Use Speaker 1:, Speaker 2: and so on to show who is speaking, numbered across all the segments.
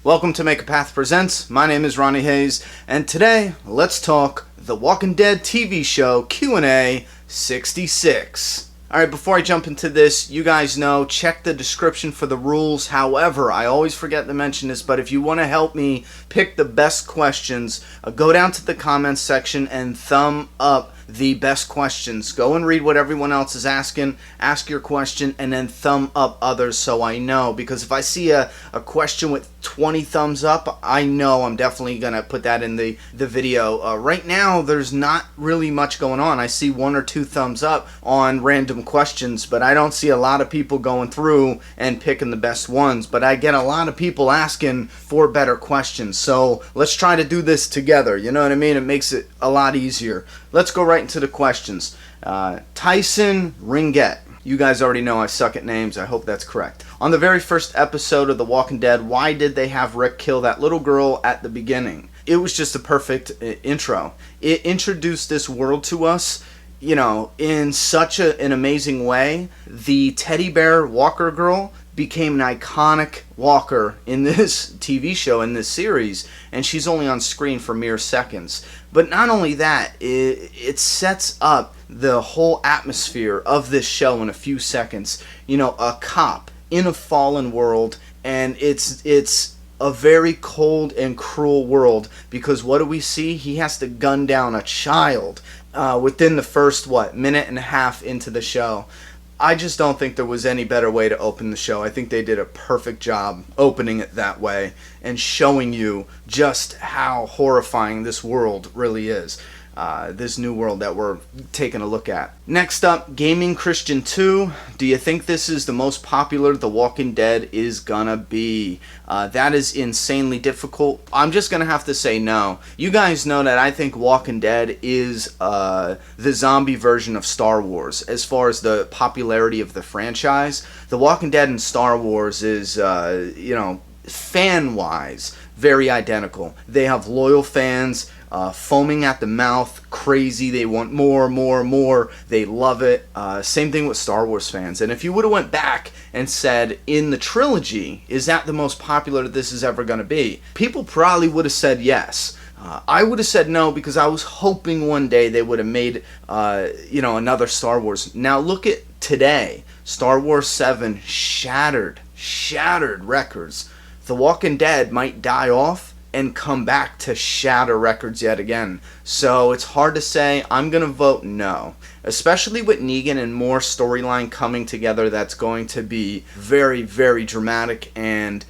Speaker 1: Welcome to Make a Path Presents. My name is Ronnie Hayes, and today let's talk The Walking Dead TV show Q&A 66. Alright, before I jump into this, you guys know, check the description for the rules. However, I always forget to mention this, but if you want to help me pick the best questions, go down to the comments section and thumb up the best questions. Go and read what everyone else is asking, ask your question, and then thumb up others so I know. Because if I see a question with 20 thumbs up, I know I'm definitely going to put that in the video. Right now, there's not really much going on. I see 1 or 2 thumbs up on random questions, but I don't see a lot of people going through and picking the best ones. But I get a lot of people asking for better questions. So let's try to do this together. You know what I mean? It makes it a lot easier. Let's go right into the questions. Tyson Ringette. You guys already know I suck at names. I hope that's correct. On the very first episode of The Walking Dead, why did they have Rick kill that little girl at the beginning? It was just a perfect intro. It introduced this world to us, you know, in such an amazing way. The teddy bear walker girl became an iconic walker in this TV show, in this series, and she's only on screen for mere seconds. But not only that, it sets up the whole atmosphere of this show in a few seconds. You know, a cop in a fallen world, and it's a very cold and cruel world, because what do we see? He has to gun down a child within the first, minute and a half into the show. I just don't think there was any better way to open the show. I think they did a perfect job opening it that way and showing you just how horrifying this world really is. This new world that we're taking a look at. Next up, Gaming Christian 2. Do you think this is the most popular The Walking Dead is gonna be? That is insanely difficult. I'm just gonna have to say no. You guys know that I think Walking Dead is the zombie version of Star Wars as far as the popularity of the franchise. The Walking Dead and Star Wars is, fan-wise, very identical. They have loyal fans, foaming at the mouth, crazy, they want more, they love it. Same thing with Star Wars fans. And if you would have went back and said, in the trilogy, is that the most popular this is ever going to be? People probably would have said yes. I would have said no, because I was hoping one day they would have made, another Star Wars. Now look at today. Star Wars 7 shattered records. The Walking Dead might die off and come back to shatter records yet again. So it's hard to say. I'm going to vote no. Especially with Negan and more storyline coming together that's going to be very, very dramatic and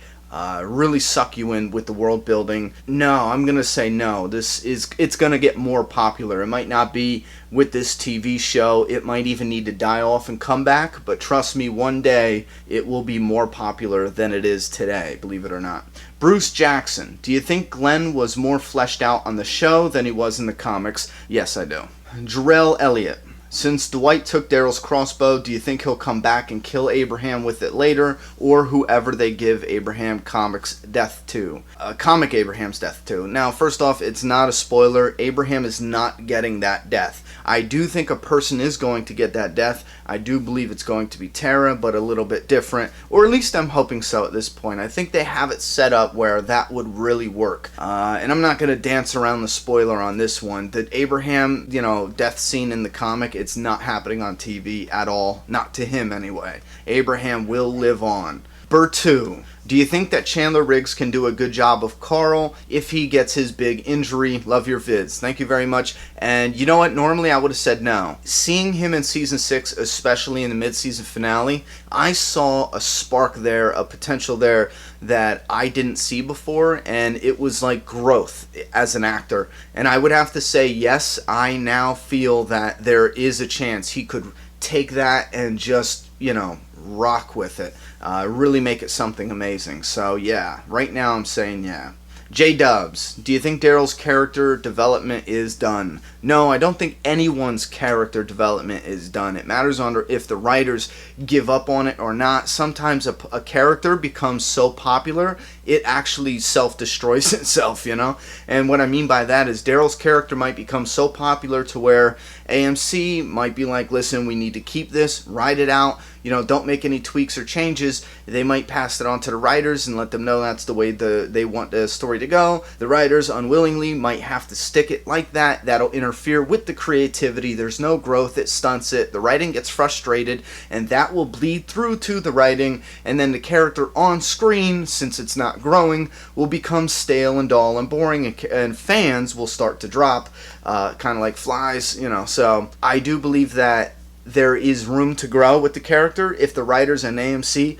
Speaker 1: really suck you in with the world building. No, I'm going to say no. It's going to get more popular. It might not be with this TV show. It might even need to die off and come back. But trust me, one day it will be more popular than it is today, believe it or not. Bruce Jackson. Do you think Glenn was more fleshed out on the show than he was in the comics? Yes, I do. Jarrell Elliott. Since Dwight took Daryl's crossbow, do you think he'll come back and kill Abraham with it later, or whoever they give Abraham Comics' death to? Comic Abraham's death to. Now, first off, it's not a spoiler. Abraham is not getting that death. I do think a person is going to get that death. I do believe it's going to be Tara, but a little bit different. Or at least I'm hoping so at this point. I think they have it set up where that would really work. And I'm not going to dance around the spoiler on this one. The Abraham, death scene in the comic, it's not happening on TV at all. Not to him anyway. Abraham will live on. Bertu. Do you think that Chandler Riggs can do a good job of Carl if he gets his big injury? Love your vids. Thank you very much. And you know what? Normally I would have said no. Seeing him in Season 6, especially in the mid-season finale, I saw a spark there, a potential there that I didn't see before, and it was like growth as an actor. And I would have to say, yes, I now feel that there is a chance he could take that and just, rock with it. Really make it something amazing. So yeah, right now I'm saying yeah. J-Dubs, do you think Daryl's character development is done? No, I don't think anyone's character development is done. It matters on if the writers give up on it or not. Sometimes a character becomes so popular, it actually self-destroys itself, And what I mean by that is Daryl's character might become so popular to where AMC might be like, listen, we need to keep this, ride it out, don't make any tweaks or changes, they might pass it on to the writers and let them know that's the way they want the story to go. The writers unwillingly might have to stick it like that. That'll interfere with the creativity. There's no growth. It stunts it. The writing gets frustrated, and that will bleed through to the writing, and then the character on screen, since it's not growing, will become stale and dull and boring, and fans will start to drop, kind of like flies, So I do believe that there is room to grow with the character if the writers and AMC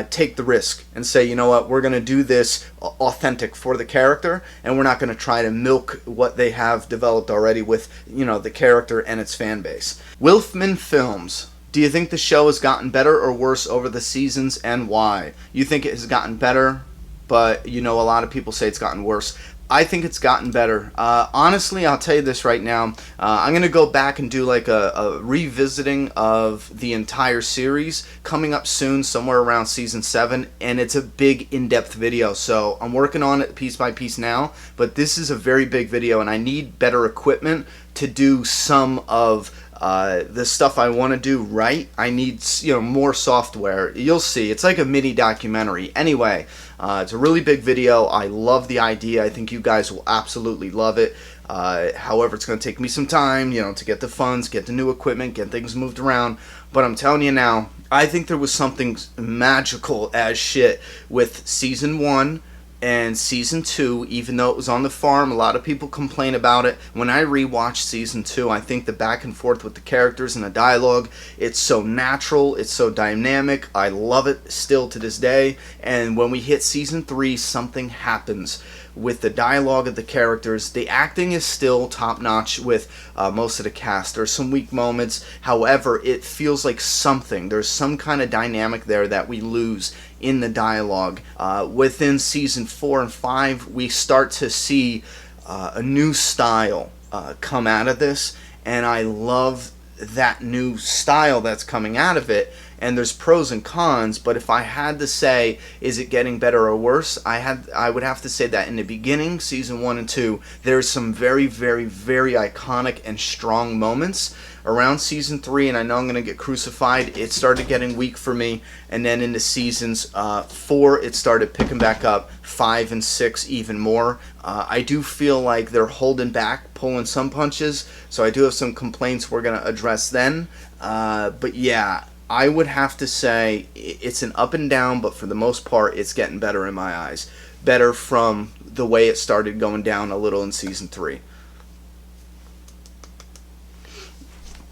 Speaker 1: take the risk and say, you know what, we're going to do this authentic for the character, and we're not going to try to milk what they have developed already with, the character and its fan base. Wilfman Films. Do you think the show has gotten better or worse over the seasons, and why? You think it has gotten better, but a lot of people say it's gotten worse. I think it's gotten better. Honestly, I'll tell you this right now. I'm going to go back and do like a revisiting of the entire series coming up soon, somewhere around season 7, and it's a big in-depth video. So I'm working on it piece by piece now, but this is a very big video, and I need better equipment to do some of the stuff I want to do right. I need more software. You'll see. It's like a mini documentary. Anyway, it's a really big video. I love the idea. I think you guys will absolutely love it. However, it's going to take me some time, to get the funds, get the new equipment, get things moved around. But I'm telling you now, I think there was something magical as shit with season 1 and season 2, even though it was on the farm. A lot of people complain about it. When I rewatched season 2, I think the back and forth with the characters and the dialogue, it's so natural, it's so dynamic. I love it still to this day. And when we hit season 3, something happens with the dialogue of the characters. The acting is still top-notch with most of the cast. There's some weak moments. However, it feels like there's some kind of dynamic there that we lose in the dialogue. Within season 4 and 5, we start to see a new style come out of this, and I love that new style that's coming out of it. And there's pros and cons, but if I had to say, is it getting better or worse, I would have to say that in the beginning, season 1 and 2, there's some very, very, very iconic and strong moments. Around season 3, and I know I'm going to get crucified, it started getting weak for me, and then into seasons 4, it started picking back up, 5 and 6 even more. I do feel like they're holding back, pulling some punches, so I do have some complaints we're going to address then. But yeah, I would have to say it's an up and down, but for the most part, it's getting better in my eyes. Better from the way it started going down a little in season 3.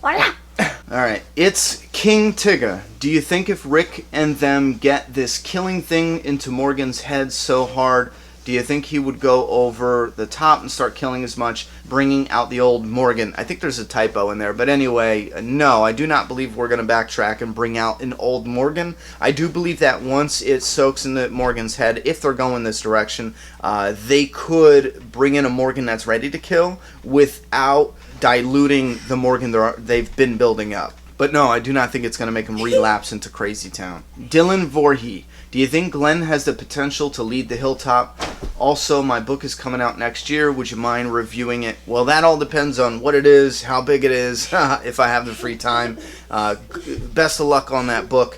Speaker 1: Alright, it's King Tigger. Do you think if Rick and them get this killing thing into Morgan's head so hard, do you think he would go over the top and start killing as much, bringing out the old Morgan? I think there's a typo in there, but anyway, no, I do not believe we're going to backtrack and bring out an old Morgan. I do believe that once it soaks into Morgan's head, if they're going this direction, they could bring in a Morgan that's ready to kill without diluting the Morgan they've been building up. But no, I do not think it's going to make him relapse into Crazy Town. Dylan Voorhee. Do you think Glenn has the potential to lead the Hilltop? Also, my book is coming out next year. Would you mind reviewing it? Well, that all depends on what it is, how big it is, if I have the free time. Best of luck on that book.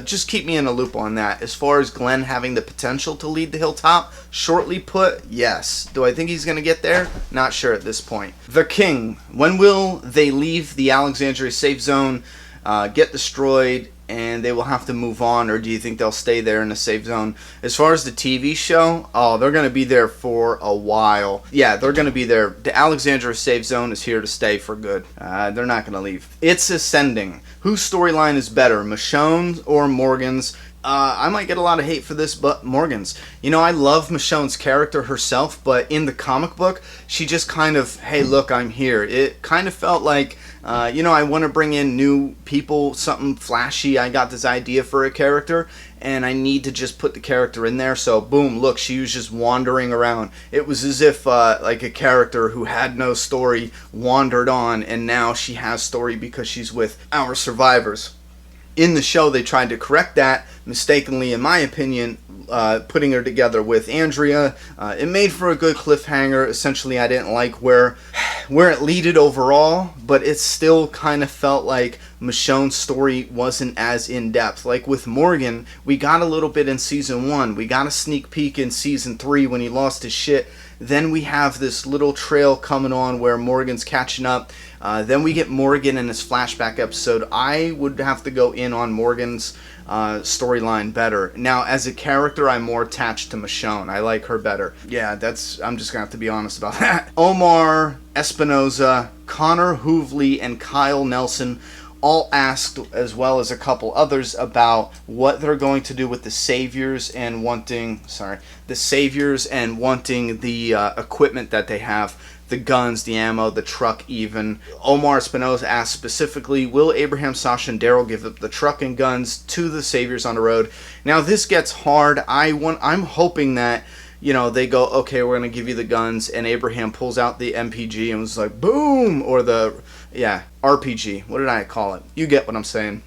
Speaker 1: Just keep me in a loop on that. As far as Glenn having the potential to lead the Hilltop, shortly put, yes. Do I think he's going to get there? Not sure at this point. The King. When will they leave the Alexandria Safe Zone, get destroyed, and they will have to move on, or do you think they'll stay there in the safe zone? As far as the TV show, they're going to be there for a while. Yeah, they're going to be there. The Alexandria Safe Zone is here to stay for good. They're not going to leave. It's Ascending. Whose storyline is better, Michonne's or Morgan's? I might get a lot of hate for this, but Morgan's. I love Michonne's character herself, but in the comic book, she just kind of, hey, look, I'm here. It kind of felt like, I want to bring in new people, something flashy. I got this idea for a character, and I need to just put the character in there. So, boom, look, she was just wandering around. It was as if, like a character who had no story wandered on, and now she has story because she's with our survivors. In the show, they tried to correct that, mistakenly, in my opinion, putting her together with Andrea. It made for a good cliffhanger. Essentially, I didn't like where it leaded overall, but it still kind of felt like Michonne's story wasn't as in-depth. Like with Morgan, we got a little bit in season 1. We got a sneak peek in season 3 when he lost his shit. Then we have this little trail coming on where Morgan's catching up. Then we get Morgan in this flashback episode. I would have to go in on Morgan's storyline better. Now, as a character, I'm more attached to Michonne. I like her better. Yeah, I'm just gonna have to be honest about that. Omar Espinoza, Connor Hoovley, and Kyle Nelson all asked, as well as a couple others, about what they're going to do with the Saviors and wanting the equipment that they have. The guns, the ammo, the truck even. Omar Espinoza asked specifically, will Abraham, Sasha, and Daryl give up the truck and guns to the Saviors on the road? Now this gets hard. I'm hoping that, they go, okay, we're going to give you the guns, and Abraham pulls out the MPG and was like, boom, or RPG. What did I call it? You get what I'm saying.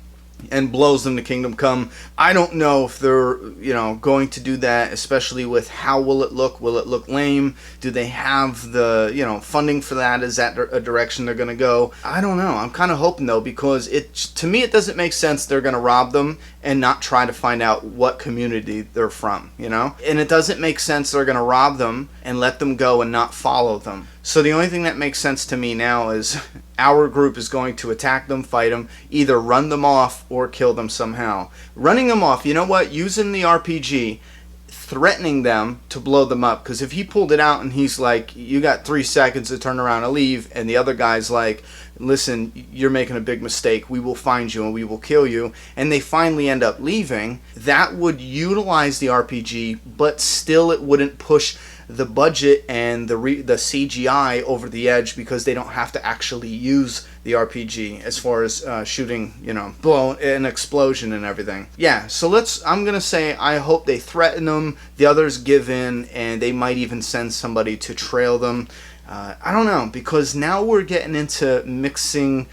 Speaker 1: And blows them to Kingdom Come. I don't know if they're, going to do that, especially with how will it look? Will it look lame? Do they have the, funding for that? Is that a direction they're going to go? I don't know. I'm kind of hoping, though, because to me it doesn't make sense they're going to rob them and not try to find out what community they're from, And it doesn't make sense they're going to rob them and let them go and not follow them. So the only thing that makes sense to me now is our group is going to attack them, fight them, either run them off or kill them somehow. Running them off, you know what? Using the RPG, threatening them to blow them up. Because if he pulled it out and he's like, you got 3 seconds to turn around and leave, and the other guy's like, listen, you're making a big mistake. We will find you and we will kill you. And they finally end up leaving. That would utilize the RPG, but still it wouldn't push the budget and the CGI over the edge, because they don't have to actually use the RPG as far as shooting, blow an explosion and everything. Yeah, so I'm going to say I hope they threaten them, the others give in, and they might even send somebody to trail them. I don't know, because now we're getting into mixing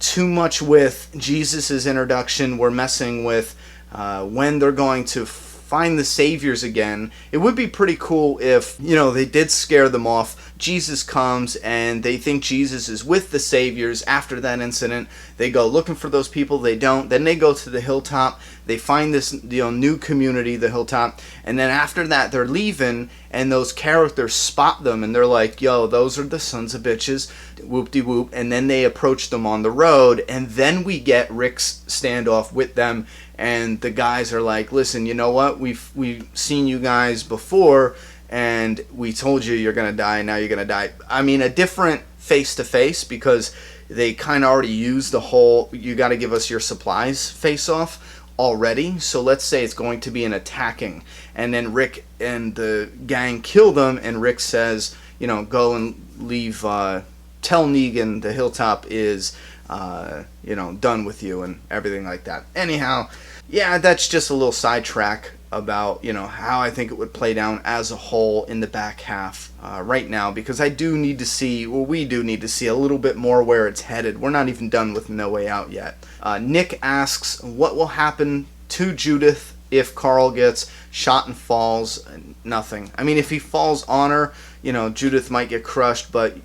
Speaker 1: too much with Jesus' introduction. We're messing with when they're going to find the Saviors again. It would be pretty cool if, they did scare them off. Jesus comes and they think Jesus is with the Saviors after that incident. They go looking for those people. They don't. Then they go to the Hilltop. They find this new community, the Hilltop. And then after that, they're leaving, and those characters spot them, and they're like, yo, those are the sons of bitches. Whoop-de-whoop. And then they approach them on the road, and then we get Rick's standoff with them. And the guys are like, listen, you know what? We've seen you guys before, and we told you you're going to die, now you're going to die. I mean, a different face-to-face, because they kind of already used the whole, you got to give us your supplies face-off already. So let's say it's going to be an attacking. And then Rick and the gang kill them, and Rick says, go and leave, tell Negan the Hilltop is, done with you and everything like that. Anyhow, yeah, that's just a little sidetrack about, how I think it would play down as a whole in the back half right now, because we do need to see a little bit more where it's headed. We're not even done with No Way Out yet. Nick asks, what will happen to Judith if Carl gets shot and falls? Nothing. I mean, if he falls on her, Judith might get crushed, but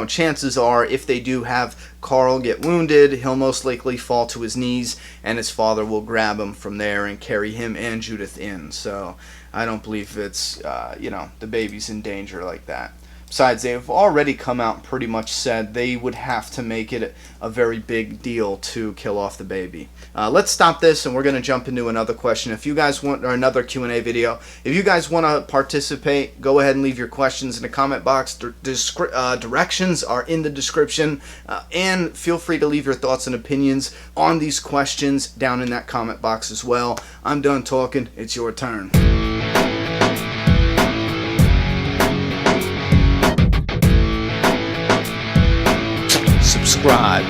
Speaker 1: chances are, if they do have Carl get wounded, he'll most likely fall to his knees, and his father will grab him from there and carry him and Judith in. So I don't believe it's, the baby's in danger like that. Besides, they've already come out and pretty much said they would have to make it a very big deal to kill off the baby. Let's stop this, and we're going to jump into another question. If you guys want, or another Q&A video, if you guys want to participate, go ahead and leave your questions in the comment box. Directions are in the description, and feel free to leave your thoughts and opinions on these questions down in that comment box as well. I'm done talking. It's your turn. Subscribe.